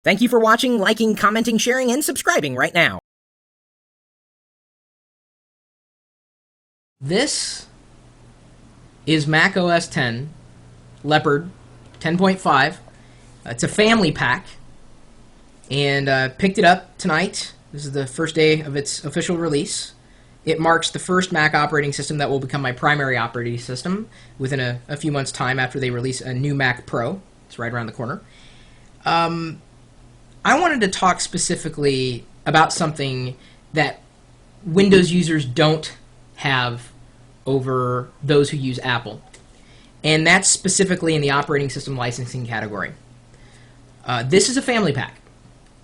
Thank you for watching, liking, commenting, sharing, and subscribing right now. This is Mac OS X Leopard 10.5. It's a family pack, and picked it up tonight. This is the first day of its official release. It marks the first Mac operating system that will become my primary operating system within a few months' time after they release a new Mac Pro. It's right around the corner. I wanted to talk specifically about something that Windows users don't have over those who use Apple, and that's specifically in the operating system licensing category. This is a family pack.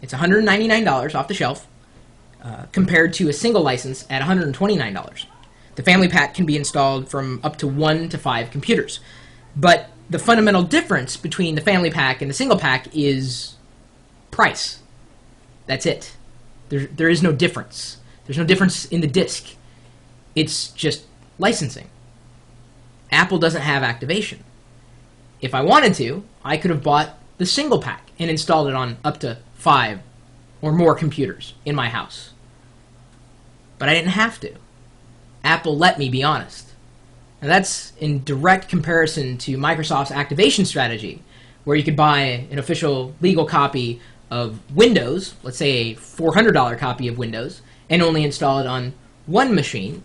It's $199 off the shelf, compared to a single license at $129. The family pack can be installed from up to 1 to 5 computers, but the fundamental difference between the family pack and the single pack is price. That's it. There is no difference. There's no difference in the disc. It's just licensing. Apple doesn't have activation. If I wanted to, I could have bought the single pack and installed it on up to 5 or more computers in my house. But I didn't have to. Apple let me be honest. And that's in direct comparison to Microsoft's activation strategy, where you could buy an official legal copy of Windows, let's say a $400 copy of Windows, and only install it on one machine.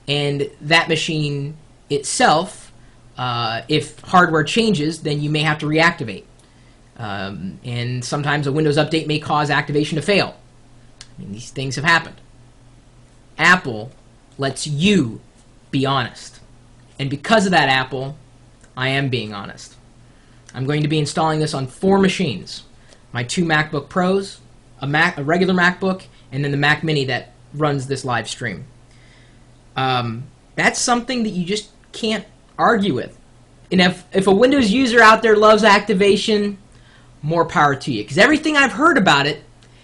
And that machine itself, if hardware changes, then you may have to reactivate. And sometimes a Windows update may cause activation to fail. I mean, these things have happened. Apple lets you be honest. And because of that, Apple, I am being honest. I'm going to be installing this on 4 machines. My 2 MacBook Pros, a regular MacBook, and then the Mac Mini that runs this live stream. That's something that you just can't argue with. And if a Windows user out there loves activation, more power to you. Because everything I've heard about it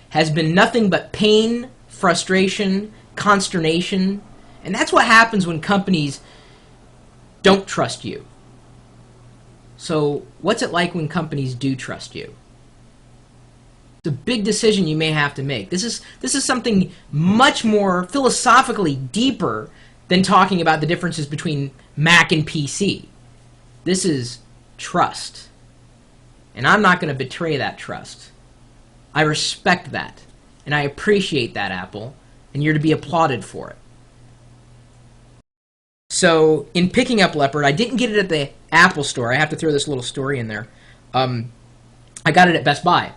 has been nothing but pain, frustration, consternation. And that's what happens when companies don't trust you. So what's it like when companies do trust you? It's a big decision you may have to make. This is something much more philosophically deeper than talking about the differences between Mac and PC. This is trust. And I'm not going to betray that trust. I respect that. And I appreciate that, Apple. And you're to be applauded for it. So, in picking up Leopard, I didn't get it at the Apple store. I have to throw this little story in there. I got it at Best Buy,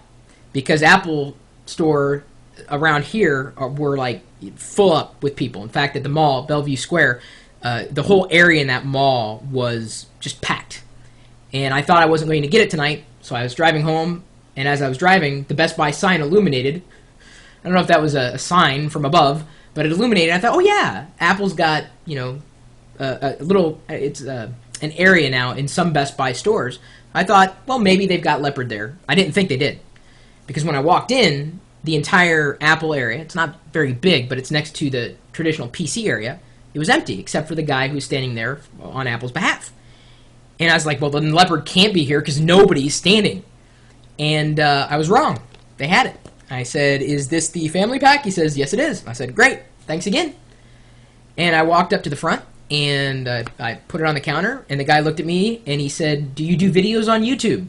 because Apple store around here were like full up with people. In fact, at the mall, Bellevue Square, the whole area in that mall was just packed. And I thought I wasn't going to get it tonight, so I was driving home, and as I was driving, the Best Buy sign illuminated. I don't know if that was a sign from above, but it illuminated. I thought, oh yeah, Apple's got, it's an area now in some Best Buy stores. I thought, well, maybe they've got Leopard there. I didn't think they did. Because when I walked in, the entire Apple area, it's not very big, but it's next to the traditional PC area, it was empty, except for the guy who's standing there on Apple's behalf. And I was like, well, then Leopard can't be here because nobody's standing. And I was wrong. They had it. I said, is this the family pack? He says, yes, it is. I said, great. Thanks again. And I walked up to the front, and I put it on the counter, and the guy looked at me, and he said, do you do videos on YouTube?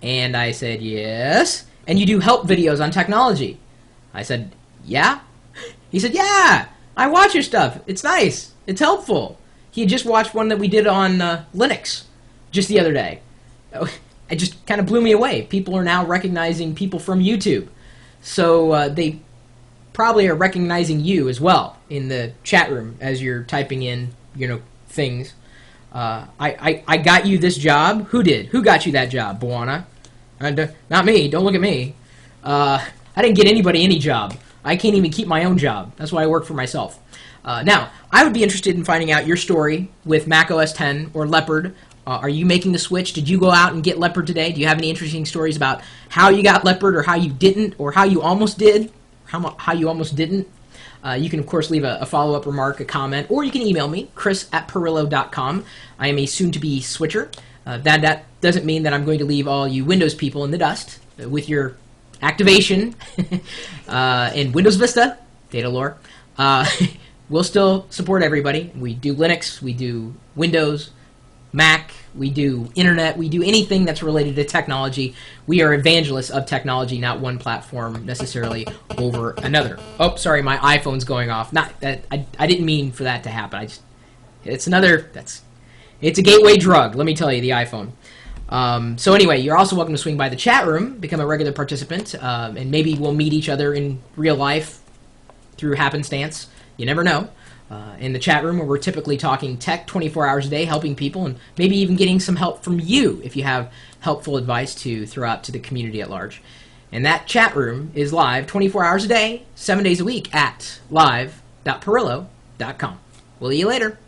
And I said, yes. And you do help videos on technology? I said, yeah. He said, yeah, I watch your stuff. It's nice. It's helpful. He had just watched one that we did on Linux just the other day. It just kind of blew me away. People are now recognizing people from YouTube. So they probably are recognizing you as well in the chat room as you're typing in, things. I got you this job. Who did? Who got you that job, Buana? Not me. Don't look at me. I didn't get anybody any job. I can't even keep my own job. That's why I work for myself. Now, I would be interested in finding out your story with Mac OS X or Leopard. Are you making the switch? Did you go out and get Leopard today? Do you have any interesting stories about how you got Leopard, or how you didn't, or how you almost did, how you almost didn't? You can, of course, leave a follow-up remark, a comment, or you can email me, chris@pirillo.com. I am a soon-to-be switcher. That doesn't mean that I'm going to leave all you Windows people in the dust. with your activation in Windows Vista, data lore, we'll still support everybody. We do Linux, we do Windows, Mac, we do Internet, we do anything that's related to technology. We are evangelists of technology, not one platform necessarily over another. Oh, sorry, my iPhone's going off. Not that I didn't mean for that to happen. It's a gateway drug, let me tell you, the iPhone. So anyway, you're also welcome to swing by the chat room, become a regular participant, and maybe we'll meet each other in real life through happenstance. You never know. In the chat room, where we're typically talking tech 24 hours a day, helping people, and maybe even getting some help from you if you have helpful advice to throw out to the community at large. And that chat room is live 24 hours a day, 7 days a week at live.pirillo.com. We'll see you later.